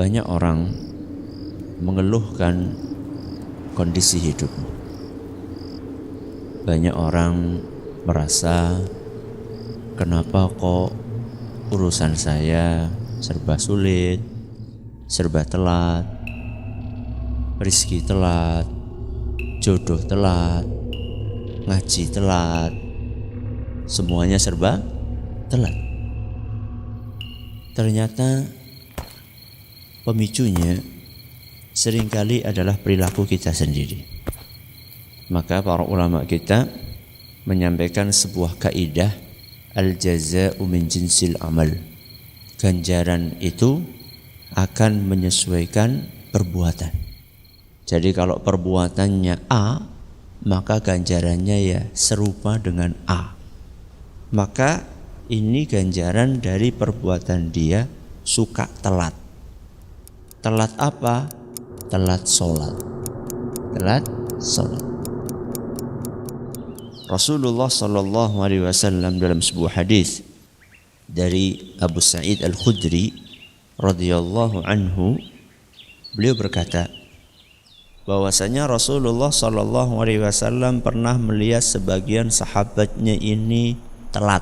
Banyak orang mengeluhkan kondisi hidup. Banyak orang merasa, kenapa kok urusan saya serba sulit, serba telat, rezeki telat, jodoh telat, ngaji telat, semuanya serba telat. Ternyata pemicunya seringkali adalah perilaku kita sendiri. Maka para ulama kita menyampaikan sebuah kaidah, al-jaza'u min jinsil amal. Ganjaran itu akan menyesuaikan perbuatan. Jadi kalau perbuatannya A, maka ganjarannya ya serupa dengan A. Maka ini ganjaran dari perbuatan dia suka telat. Telat apa? Telat sholat. Telat sholat. Rasulullah sallallahu alaihi wasallam dalam sebuah hadis dari Abu Sa'id Al-Khudri radhiyallahu anhu, beliau berkata bahwasanya Rasulullah sallallahu alaihi wasallam pernah melihat sebagian sahabatnya ini telat.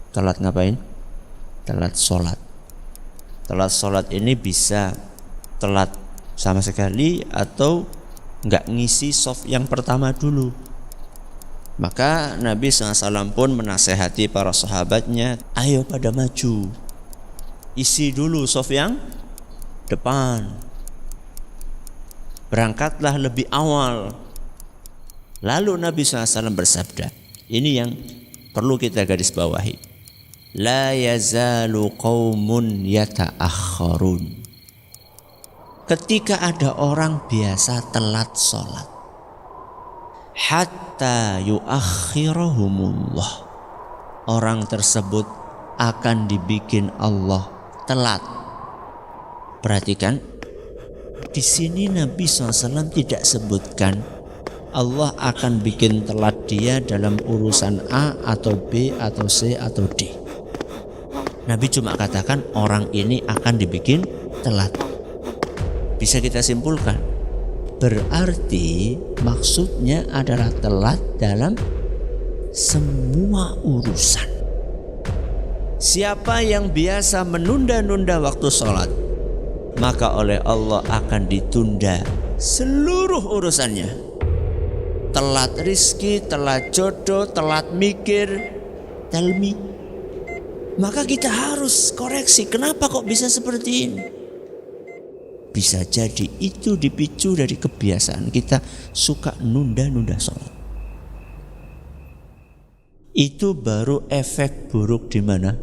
Telat ngapain? Telat sholat. Telat sholat ini bisa telat sama sekali atau enggak ngisi shaf yang pertama dulu. Maka Nabi SAW pun menasehati para sahabatnya, ayo pada maju, isi dulu shaf yang depan, berangkatlah lebih awal. Lalu Nabi SAW bersabda, ini yang perlu kita garis bawahi, la yazalu qaumun yata'akhkharun. Ketika ada orang biasa telat sholat, hatta yuakhirahumullah, orang tersebut akan dibikin Allah telat. Perhatikan, di sini Nabi SAW tidak sebutkan Allah akan bikin telat dia dalam urusan A atau B atau C atau D. Nabi cuma katakan orang ini akan dibikin telat. Bisa kita simpulkan, berarti maksudnya adalah telat dalam semua urusan. Siapa yang biasa menunda-nunda waktu sholat, maka oleh Allah akan ditunda seluruh urusannya. Telat rizki, telat jodoh, telat mikir, talmi. Maka kita harus koreksi, kenapa kok bisa seperti ini? Bisa jadi itu dipicu dari kebiasaan kita suka nunda-nunda sholat. Itu baru efek buruk di mana?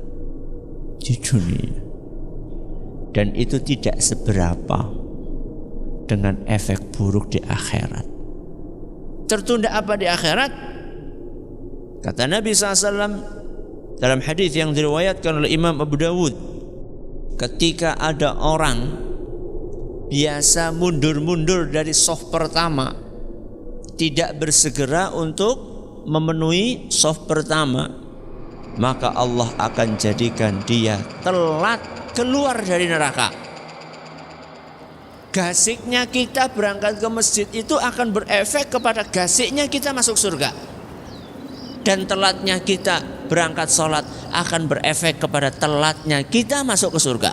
Di dunia. Dan itu tidak seberapa dengan efek buruk di akhirat. Tertunda apa di akhirat? Kata Nabi SAW dalam hadis yang diriwayatkan oleh Imam Abu Dawud, ketika ada orang biasa mundur-mundur dari shaf pertama, tidak bersegera untuk memenuhi shaf pertama, maka Allah akan jadikan dia telat keluar dari neraka. Gasiknya kita berangkat ke masjid itu akan berefek kepada gasiknya kita masuk surga. Dan telatnya kita berangkat sholat akan berefek kepada telatnya kita masuk ke surga.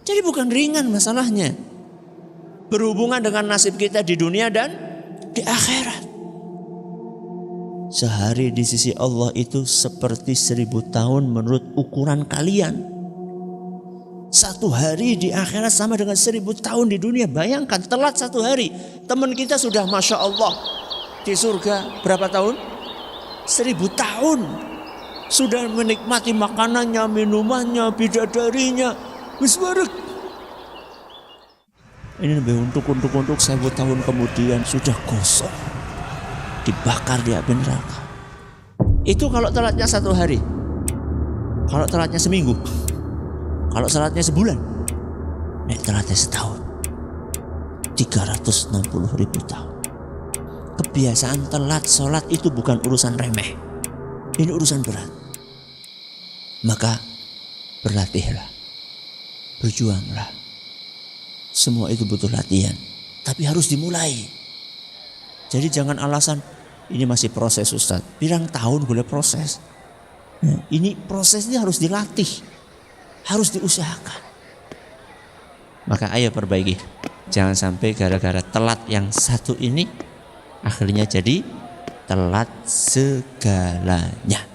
Jadi bukan ringan masalahnya, berhubungan dengan nasib kita di dunia dan di akhirat. Sehari di sisi Allah itu seperti 1000 tahun menurut ukuran kalian. Satu hari di akhirat sama dengan 1000 tahun di dunia. Bayangkan telat satu hari, teman kita sudah Masya Allah di surga berapa tahun? 1000 tahun. Sudah menikmati makanannya, minumannya, bidadarinya. Wisbarek. Ini lebih untuk 1000 tahun kemudian sudah gosong, dibakar di api neraka. Itu kalau telatnya satu hari. Kalau telatnya seminggu, kalau telatnya sebulan, nek telatnya setahun, 360.000 tahun. Kebiasaan telat sholat itu bukan urusan remeh, ini urusan berat. Maka berlatihlah berjuanglah. Semua itu butuh latihan, tapi harus dimulai. Jadi jangan alasan ini masih proses Ustaz. Pirang tahun boleh proses. Ini prosesnya harus dilatih, harus diusahakan. Maka ayo perbaiki. Jangan sampai gara-gara telat yang satu ini akhirnya jadi telat segalanya.